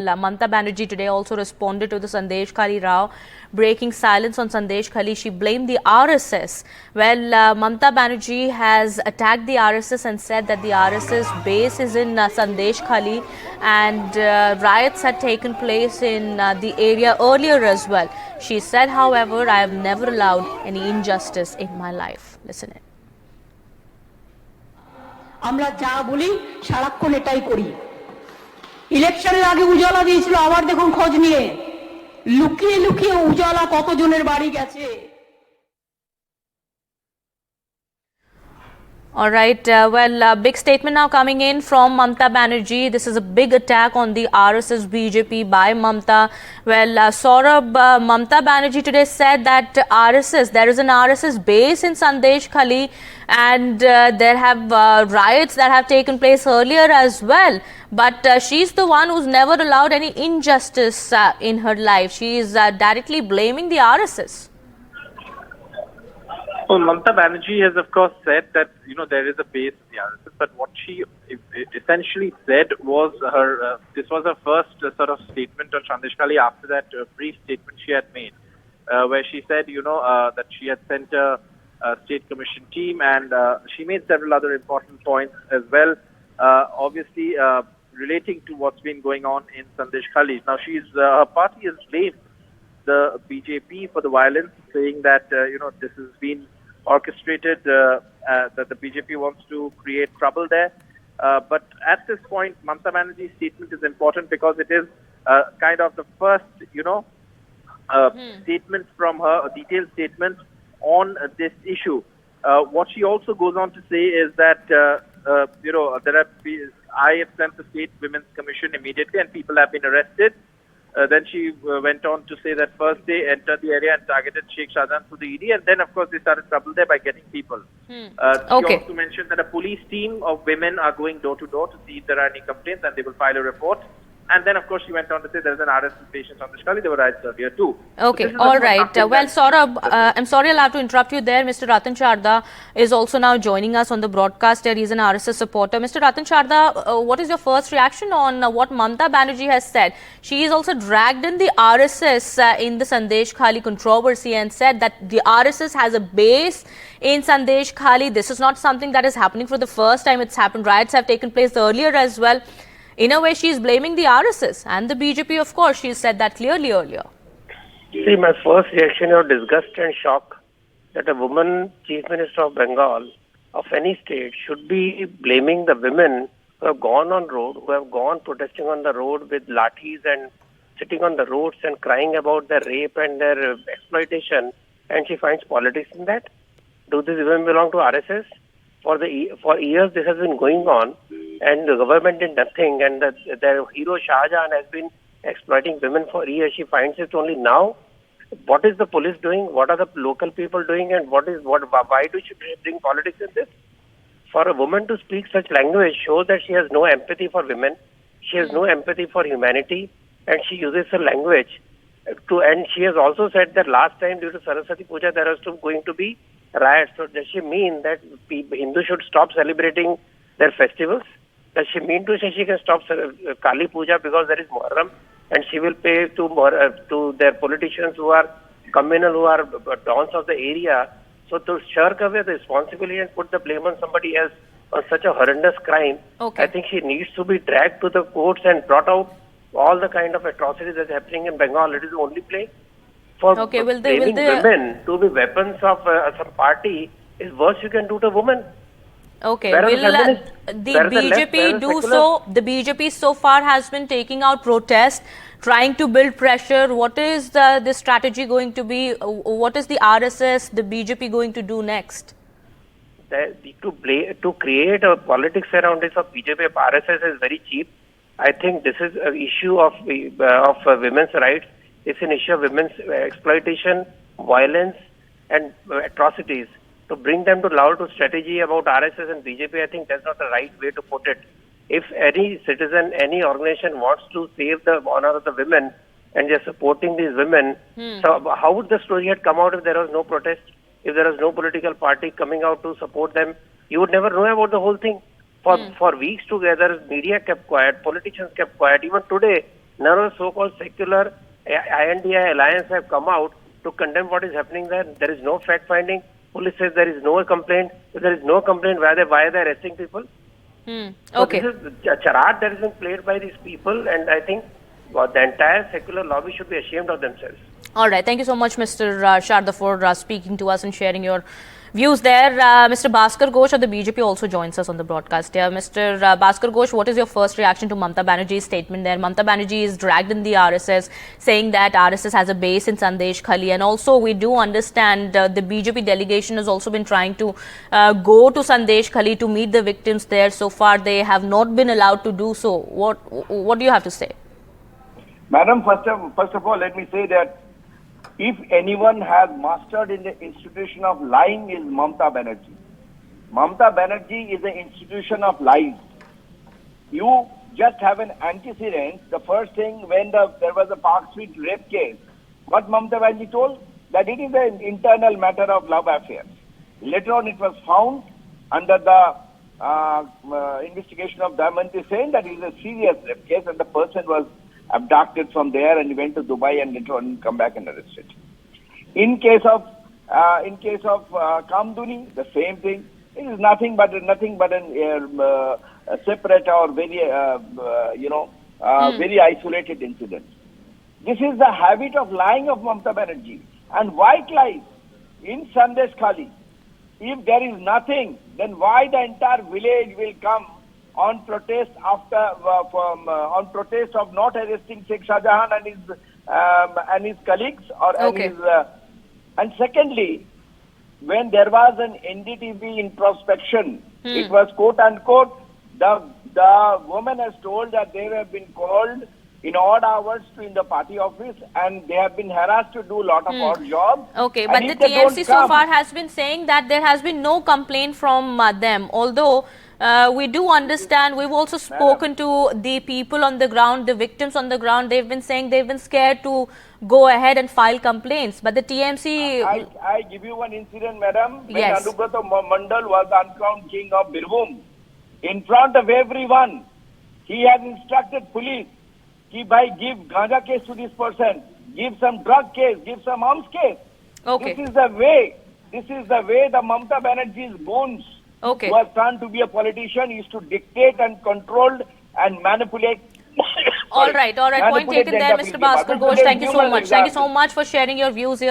Mamata Banerjee today also responded to the Sandesh Khali Rao, breaking silence on Sandesh Khali. She blamed the RSS. Well, Mamata Banerjee has attacked the RSS and said that the RSS base is in Sandesh Khali, and riots had taken place in the area earlier as well. She said, however, I have never allowed any injustice in my life. Listen in. আমরা যা বলি সারাক্ষণ এটাই করি। ইলেকশনের আগে উজালা দিয়েছিল, আবার দেখুন খোঁজ নিয়ে লুকিয়ে লুকিয়ে উজালা কতজনের বাড়ি গেছে। All right. Big statement now coming in from Mamata Banerjee. This is a big attack on the RSS BJP by Mamata. Well, Saurabh, Mamata Banerjee today said that there is an RSS base in Sandesh Khali, and there have riots that have taken place earlier as well. But she's the one who's never allowed any injustice in her life. She is directly blaming the RSS. Well, Mamata Banerjee has, of course, said that there is a base in the RSS, but what she essentially said was this was her first sort of statement on Sandesh Khali after that brief statement she had made, where she said that she had sent a state commission team, and she made several other important points as well, obviously relating to what's been going on in Sandesh Khali. Now, her party has blamed the BJP for the violence, saying that this has been orchestrated, that the BJP wants to create trouble there. But at this point, Mamata Banerjee's statement is important because it is kind of the first, statement from her, a detailed statement on this issue. What she also goes on to say is that, I have sent the State Women's Commission immediately and people have been arrested. Then she went on to say that first they entered the area and targeted Sheikh Shahjahan through the ED, and then of course they started trouble there by getting people. She also mentioned that a police team of women are going door to door to see if there are any complaints, and they will file a report. And then, of course, she went on to say there is an RSS patient on the Khali. There were riots earlier too. Okay, all right. Well, Saurabh, I'm sorry I'll have to interrupt you there. Mr. Ratan Sharda is also now joining us on the broadcast here. He's an RSS supporter. Mr. Ratan Sharda, what is your first reaction on what Mamata Banerjee has said? She is also dragged in the RSS in the Sandesh Khali controversy and said that the RSS has a base in Sandesh Khali. This is not something that is happening for the first time. It's happened. Riots have taken place earlier as well. In a way, she is blaming the RSS and the BJP, of course. She said that clearly earlier. See, my first reaction of disgust and shock that a woman Chief Minister of Bengal, of any state, should be blaming the women who have gone on road, who have gone protesting on the road with lathis and sitting on the roads and crying about their rape and their exploitation, and she finds politics in that. Do these women belong to RSS? For years this has been going on, and the government did nothing, and the hero Shahjahan has been exploiting women for years. She finds it only now. What is the police doing? What are the local people doing? And why do she bring politics in this? For a woman to speak such language shows that she has no empathy for women. She has no empathy for humanity, and she uses her language and she has also said that last time due to Saraswati Puja there was going to be riots. So does she mean that Hindus should stop celebrating their festivals? Does she mean to say she can stop Kali Puja because there is Muharram, and she will pay to their politicians who are communal, who are dons of the area? So to shirk away the responsibility and put the blame on somebody else on such a horrendous crime, I think she needs to be dragged to the courts and brought out all the kind of atrocities that are happening in Bengal. It is the only place for blaming women to be weapons of some party is worse you can do to women. Okay, will the BJP do so? The BJP so far has been taking out protests, trying to build pressure. What is the strategy going to be? What is the RSS, the BJP going to do next? To create a politics around this of BJP of RSS is very cheap. I think this is an issue of women's rights. It's an issue of women's exploitation, violence, and atrocities. To bring them to level to strategy about RSS and BJP, I think that's not the right way to put it. If any citizen, any organization wants to save the honor of the women and they're supporting these women, so how would the story have come out if there was no protest? If there was no political party coming out to support them, you would never know about the whole thing. For weeks together, media kept quiet, politicians kept quiet. Even today, none of the so-called secular INDI alliance have come out to condemn what is happening there. There is no fact-finding. Police says there is no complaint. If there is no complaint, why are they arresting people? Okay. So this is a charade that is being played by these people, and I think the entire secular lobby should be ashamed of themselves. All right. Thank you so much, Mr. Sharda, for speaking to us and sharing your views there. Mr. Bhaskar Ghosh of the BJP also joins us on the broadcast here. Mr. Bhaskar Ghosh, what is your first reaction to Mamata Banerjee's statement there? Mamata Banerjee is dragged in the RSS, saying that RSS has a base in Sandesh Khali. And also, we do understand the BJP delegation has also been trying to go to Sandesh Khali to meet the victims there. So far, they have not been allowed to do so. What do you have to say? Madam, first of all, let me say that if anyone has mastered in the institution of lying is Mamata Banerjee. Mamata Banerjee is an institution of lies. You just have an antecedent. The first thing when there was a Park Street rape case, what Mamata Banerjee told? That it is an internal matter of love affairs. Later on it was found under the investigation of Damayanti Sen that it is a serious rape case and the person was abducted from there and he went to Dubai and later on come back and arrested. In case of Kamduni, the same thing. It is nothing but a separate or very very isolated incident. This is the habit of lying of Mamata Banerjee and white lies in Sandesh Khali. If there is nothing, then why the entire village will come on protest on protest of not arresting Sheikh Shah Jahan and his colleagues and secondly, when there was an NDTV introspection, it was quote unquote the woman has told that they have been called in odd hours in the party office and they have been harassed to do a lot of odd jobs. Okay, but the TMC so far has been saying that there has been no complaint from them, although we do understand, we've also spoken to the people on the ground, the victims on the ground. They've been saying they've been scared to go ahead and file complaints. But the TMC... I give you one incident, madam. When Yes. Anubrata Mandal was the uncrowned king of Birbhum, in front of everyone, he has instructed police, कि भाई give ganja case to this person, give some drug case, give some arms case. Okay. This is the way the Mamata Banerjee's bones Okay. who has turned to be a politician is to dictate and control and manipulate. All right. Point Manipulate taken the there, entire Mr. people. Bhaskar Ghosh. Thank you so much. Thank you so much for sharing your views here.